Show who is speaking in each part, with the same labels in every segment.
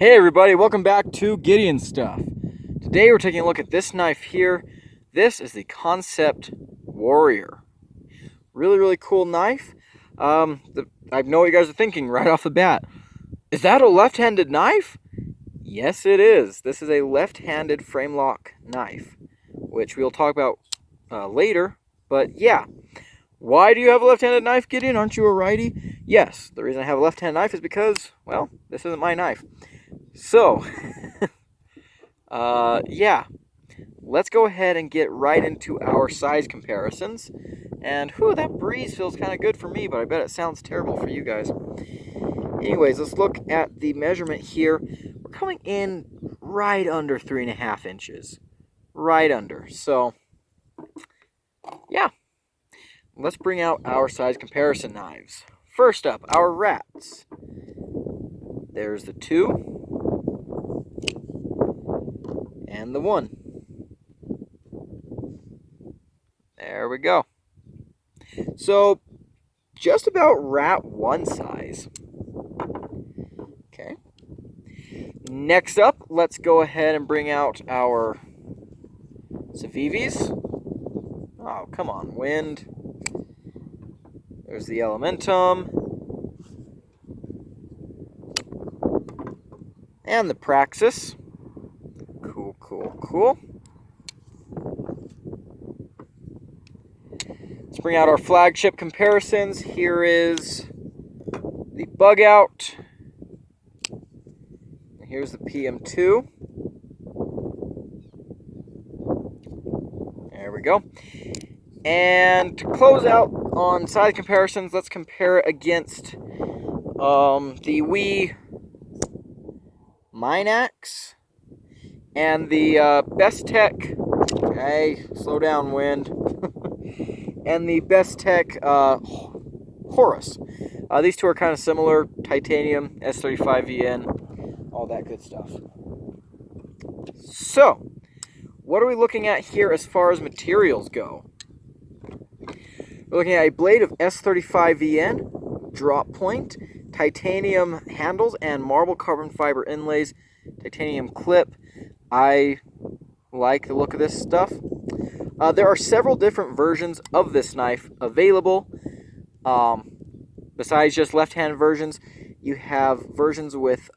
Speaker 1: Hey everybody, welcome back to Gideon Stuff. Today we're taking a look at this knife here. This is the Kansept Warrior. Really cool knife. I know what you guys are thinking right off the bat. Is that a left-handed knife? Yes it is. This is a left-handed frame lock knife, which we'll talk about later. But yeah, why do you have a left-handed knife, Gideon? Aren't you a righty? Yes, the reason I have a left-handed knife is because, well, this isn't my knife. So, yeah, let's go ahead and get right into our size comparisons. And, whew, that breeze feels kind of good for me, but I bet it sounds terrible for you guys. Anyways, let's look at the measurement here. We're coming in right under 3.5 inches. Right under. So, yeah, let's bring out our size comparison knives. First up, our rats. There's the 2. And the 1. There we go. So, just about rat 1 size. Okay. Next up, let's go ahead and bring out our Civivis. Oh, come on, wind. There's the Elementum. And the Praxis. Cool. Let's bring out our flagship comparisons. Here is the Bug Out. And here's the PM2. There we go. And to close out on size comparisons, let's compare it against the Wii Minax and the Best Tech. Hey, slow down, wind. And the Best Tech Horus. These two are kind of similar. Titanium, S35VN, all that good stuff. So, what are we looking at here as far as materials go? We're looking at a blade of S35VN, drop point, titanium handles, and marble carbon fiber inlays, titanium clip. I like the look of this stuff. There are several different versions of this knife available. Besides just left-handed versions, you have versions with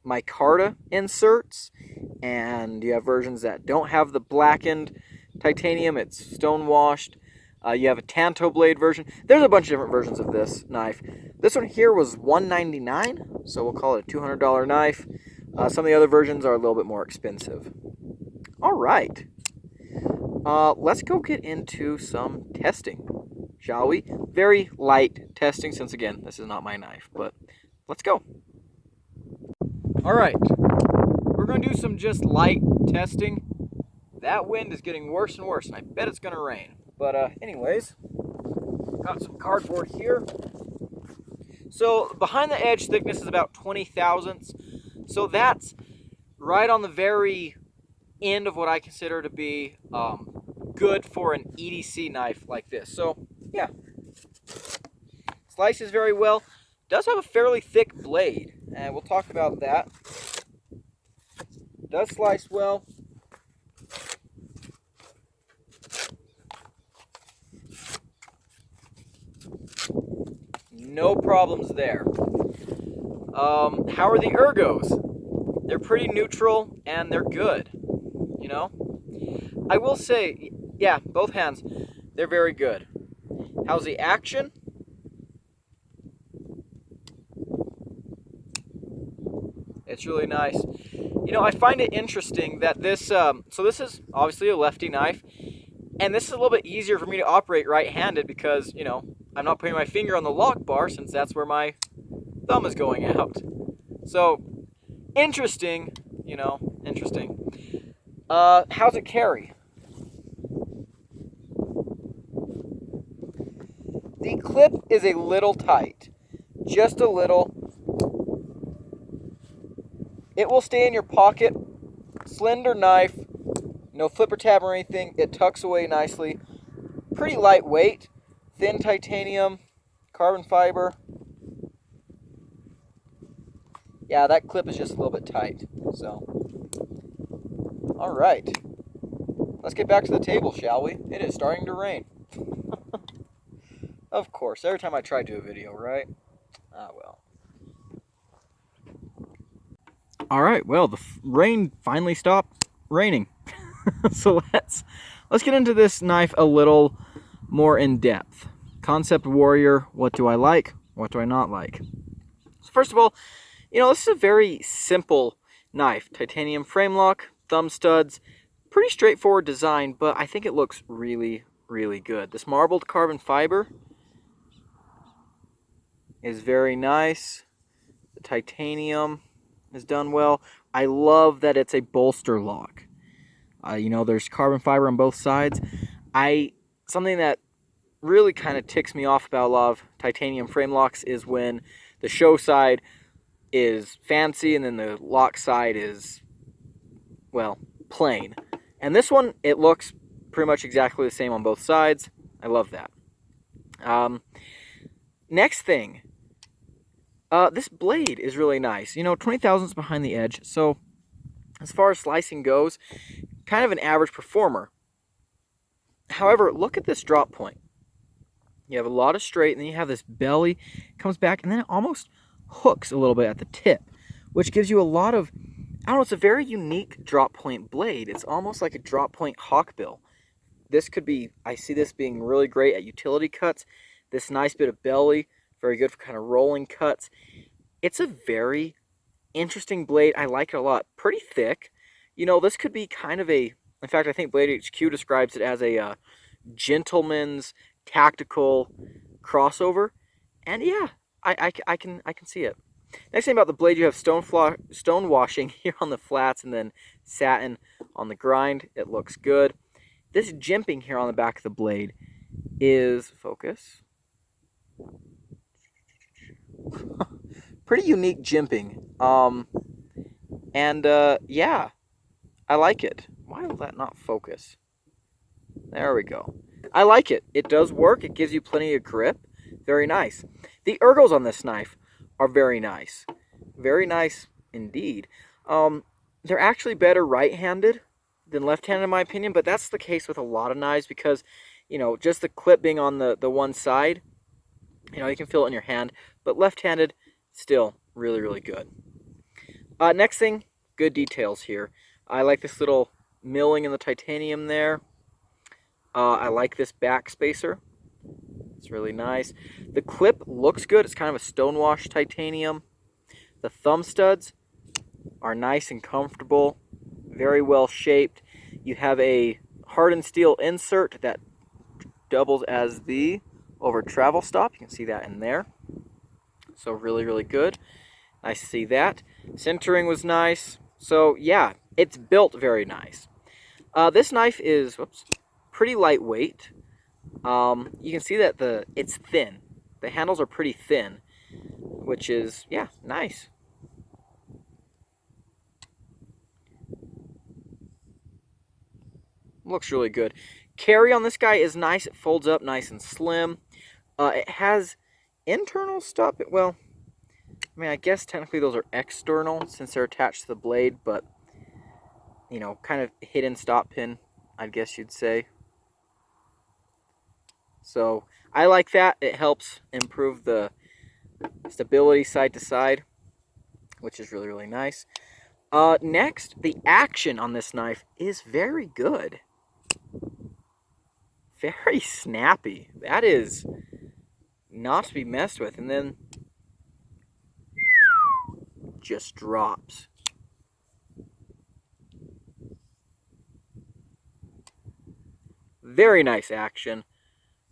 Speaker 1: micarta inserts, and you have versions that don't have the blackened titanium, it's stone-washed. You have a tanto blade version. There's a bunch of different versions of this knife. This one here was $199, so we'll call it a $200 knife. Some of the other versions are a little bit more expensive. All right. Let's go get into some testing, shall we? Very light testing, since again, this is not my knife, but let's go. All right. We're going to do some just light testing. That wind is getting worse and worse, and I bet it's going to rain. But anyways, got some cardboard here. So behind the edge thickness is about 20 thousandths. So that's right on the very end of what I consider to be good for an EDC knife like this. So yeah, slices very well. Does have a fairly thick blade, and we'll talk about that. Does slice well. No problems there. How are the ergos? They're pretty neutral and they're good. You know? I will say, yeah, both hands, they're very good. How's the action? It's really nice. You know, I find it interesting that this, so this is obviously a lefty knife, and this is a little bit easier for me to operate right-handed because, you know, I'm not putting my finger on the lock bar since that's where my thumb is going out. So, interesting, you know, interesting. How's it carry? The clip is a little tight, just a little. It will stay in your pocket, slender knife, no flipper tab or anything, it tucks away nicely. Pretty lightweight, thin titanium, carbon fiber. Yeah, that clip is just a little bit tight. So, all right. Let's get back to the table, shall we? It is starting to rain. Of course, every time I try to do a video, right? Ah, well. All right, well, the rain finally stopped raining. So let's get into this knife a little more in depth. Kansept Warrior, what do I like? What do I not like? So first of all, this is a very simple knife. Titanium frame lock, thumb studs, pretty straightforward design, but I think it looks really, really good. This marbled carbon fiber is very nice. The titanium is done well. I love that it's a bolster lock. There's carbon fiber on both sides. Something that really kind of ticks me off about a lot of titanium frame locks is when the show side is fancy and then the lock side is, well, plain. And this one, it looks pretty much exactly the same on both sides. I love that. Next thing, this blade is really nice. 20 thousandths behind the edge, so as far as slicing goes, kind of an average performer. However, look at this drop point. You have a lot of straight, and then you have this belly, comes back, and then it almost hooks a little bit at the tip, which gives you a lot of, it's a very unique drop point blade. It's almost like a drop point hawkbill. This could be, I see this being really great at utility cuts. This nice bit of belly, very good for kind of rolling cuts. It's a very interesting blade. I like it a lot. Pretty thick. This could be kind of in fact, I think Blade HQ describes it as a gentleman's tactical crossover. And yeah, I can see it. Next thing about the blade, you have stone washing here on the flats and then satin on the grind. It looks good. This jimping here on the back of the blade is, focus, pretty unique jimping. Yeah, I like it. Why will that not focus? There we go. I like it. It does work. It gives you plenty of grip. Very nice. The ergos on this knife are very nice. Very nice indeed. They're actually better right-handed than left-handed in my opinion, but that's the case with a lot of knives because, just the clip being on the one side, you can feel it in your hand, but left-handed, still really, really good. Next thing, good details here. I like this little milling in the titanium there. I like this back spacer. It's really nice. The clip looks good. It's kind of a stonewash titanium. The thumb studs are nice and comfortable. Very well shaped. You have a hardened steel insert that doubles as the over travel stop. You can see that in there. So really, really good. Nice to see that. Centering was nice. So yeah, it's built very nice. This knife is pretty lightweight. You can see that it's thin. The handles are pretty thin, which is, yeah, nice. Looks really good. Carry on this guy is nice. It folds up nice and slim. It has internal stop. Well, I guess technically those are external since they're attached to the blade, but, kind of hidden stop pin, I guess you'd say. So I like that. It helps improve the stability side to side, which is really, really nice. Next, the action on this knife is very good. Very snappy. That is not to be messed with. And then just drops. Very nice action.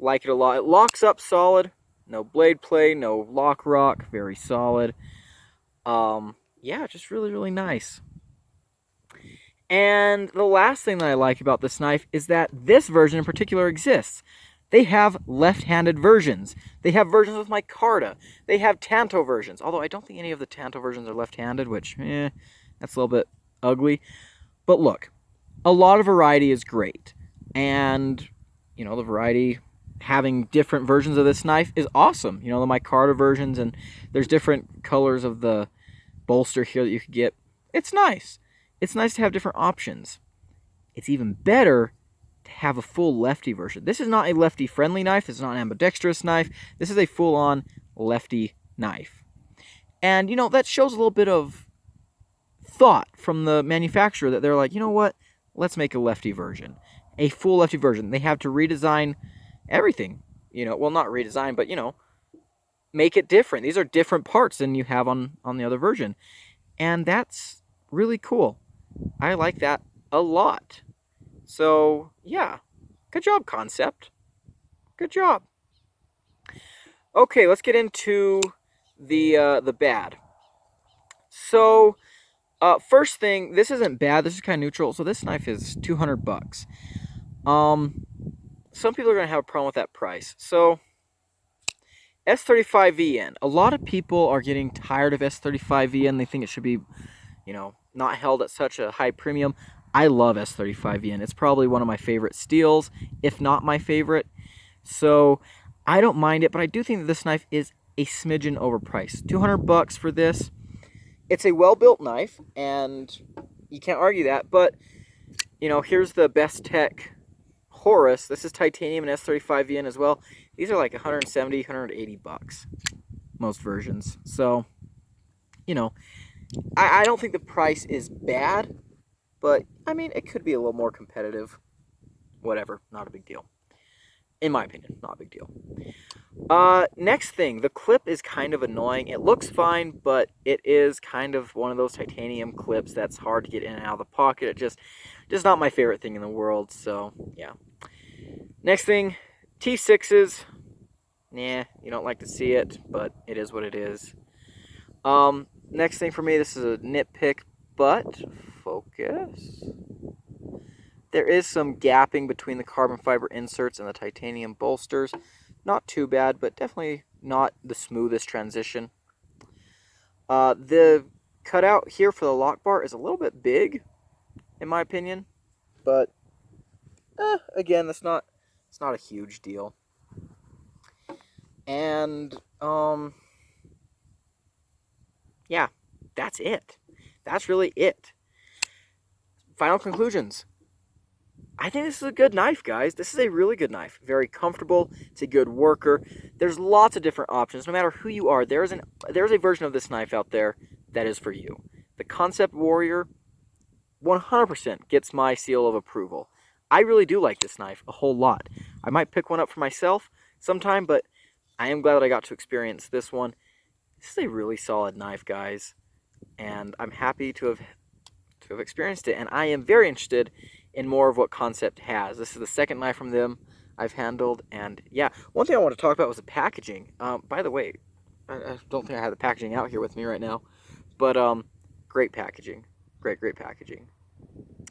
Speaker 1: Like it a lot. It locks up solid. No blade play, no lock rock. Very solid. Yeah, just really, really nice. And the last thing that I like about this knife is that this version in particular exists. They have left-handed versions. They have versions with micarta. They have tanto versions. Although I don't think any of the tanto versions are left-handed, which, that's a little bit ugly. But look, a lot of variety is great. And, the variety, having different versions of this knife is awesome. The micarta versions, and there's different colors of the bolster here that you could get. It's nice. It's nice to have different options. It's even better to have a full lefty version. This is not a lefty-friendly knife. This is not an ambidextrous knife. This is a full-on lefty knife. And, you know, that shows a little bit of thought from the manufacturer that they're like, you know what? Let's make a lefty version. A full lefty version. They have to redesign everything. You know, well, not redesign, but, you know, make it different. These are different parts than you have on the other version. And that's really cool. I like that a lot. So, yeah. Good job, Kansept. Good job. Okay, let's get into the bad. So, first thing, this isn't bad. This is kind of neutral. So this knife is $200. Some people are going to have a problem with that price. So, S35VN. A lot of people are getting tired of S35VN. They think it should be, you know, not held at such a high premium. I love S35VN. It's probably one of my favorite steels, if not my favorite. So, I don't mind it, but I do think that this knife is a smidgen overpriced. $200 for this. It's a well-built knife, and you can't argue that, but, you know, here's the Best Tech Horus. This is titanium and S35VN as well. These are like $170, $180, most versions. So, you know, I don't think the price is bad, but, I mean, it could be a little more competitive. Whatever, not a big deal. In my opinion, not a big deal. Next thing, the clip is kind of annoying. It looks fine, but it is kind of one of those titanium clips that's hard to get in and out of the pocket. It just not my favorite thing in the world, so yeah. Next thing, T6s. Nah, you don't like to see it, but it is what it is. Next thing for me, this is a nitpick, but focus. There is some gapping between the carbon fiber inserts and the titanium bolsters. Not too bad, but definitely not the smoothest transition. The cutout here for the lock bar is a little bit big, in my opinion. But, again, it's not a huge deal. And, yeah, that's it. That's really it. Final conclusions. I think this is a good knife, guys. This is a really good knife. Very comfortable. It's a good worker. There's lots of different options. No matter who you are, there's a version of this knife out there that is for you. The Kansept Warrior 100% gets my seal of approval. I really do like this knife a whole lot. I might pick one up for myself sometime, but I am glad that I got to experience this one. This is a really solid knife, guys, and I'm happy to have experienced it, and I am very interested in more of what Kansept has. This is the second knife from them I've handled, and yeah, one thing I want to talk about was the packaging. By the way, I don't think I have the packaging out here with me right now, but great packaging. Great packaging.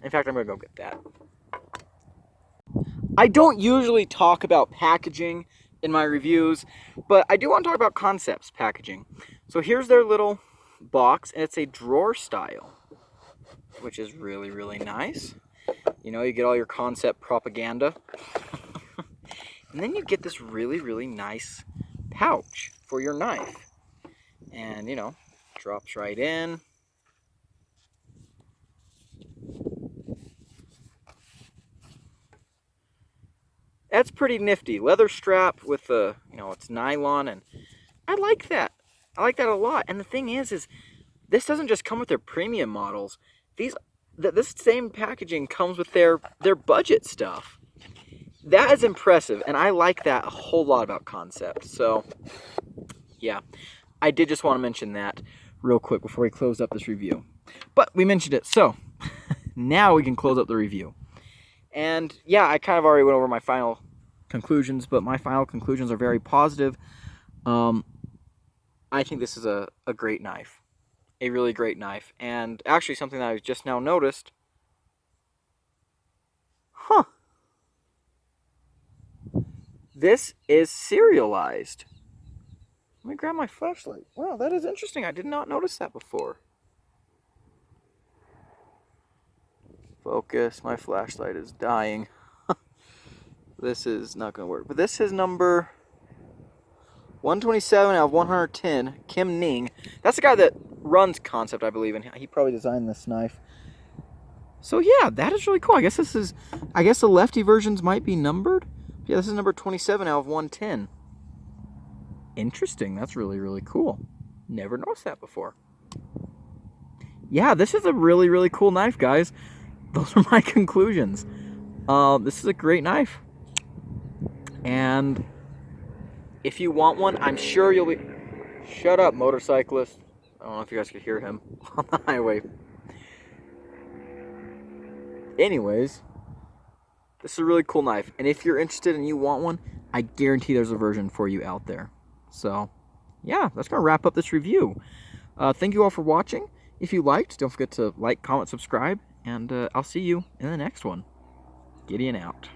Speaker 1: In fact, I'm going to go get that. I don't usually talk about packaging in my reviews, but I do want to talk about Kansept's packaging. So here's their little box, and it's a drawer style, which is really, really nice. You know, you get all your Kansept propaganda. And then you get this really, really nice pouch for your knife. And, you know, drops right in. That's pretty nifty. Leather strap with the, you know, it's nylon, and I like that. I like that a lot. And the thing is this doesn't just come with their premium models. This same packaging comes with their budget stuff. That is impressive, and I like that a whole lot about Kansept. So, yeah, I did just want to mention that real quick before we close up this review. But we mentioned it, so now we can close up the review. And yeah, I kind of already went over my final conclusions, but my final conclusions are very positive. I think this is a great knife. A really great knife. And actually something that I just now noticed. Huh. This is serialized. Let me grab my flashlight. Wow, that is interesting. I did not notice that before. Focus. My flashlight is dying. This is not going to work. But this is number 127 out of 110. Kim Ning. That's the guy that runs Kansept, I believe, and he probably designed this knife. So yeah, that is really cool. I guess the lefty versions might be numbered. Yeah, this is number 27 out of 110. Interesting. That's really, really cool. Never noticed that before. Yeah, this is a really, really cool knife, guys. Those are my conclusions. This is a great knife. And if you want one, I'm sure you'll be... Shut up, motorcyclist. I don't know if you guys could hear him on the highway. Anyways, this is a really cool knife. And if you're interested and you want one, I guarantee there's a version for you out there. So, yeah, that's going to wrap up this review. Thank you all for watching. If you liked, don't forget to like, comment, subscribe, and I'll see you in the next one. Gideon out.